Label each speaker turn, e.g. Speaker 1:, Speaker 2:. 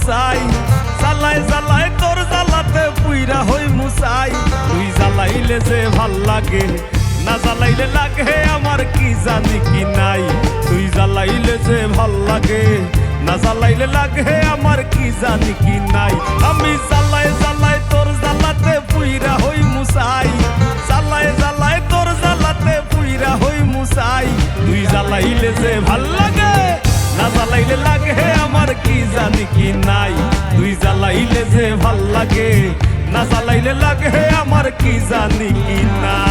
Speaker 1: মুসাই জ্বালায় জ্বালায় তোর জ্বালাতে পুইরা হই মুসাই তুই জ্বালাইলে যে ভাল লাগে না জ্বালাইলে লাগে আমার কি জানি কি নাই তুই জ্বালাইলে যে ভাল লাগে না জ্বালাইলে লাগে আমার কি জানি কি নাই আমি জ্বালায় জ্বালায় তোর জ্বালাতে পুইরা হই মুসাই জ্বালায় জ্বালায় তোর জ্বালাতে পুইরা হই মুসাই তুই জ্বালাইলে যে ভাল লাগে না জ্বালাইলে লাগে আমার কি জানি কি নাই তুই জ্বালাইলে যে ভাল লাগে না জ্বালাইলে লাগে আমার কি জানি কি নাই।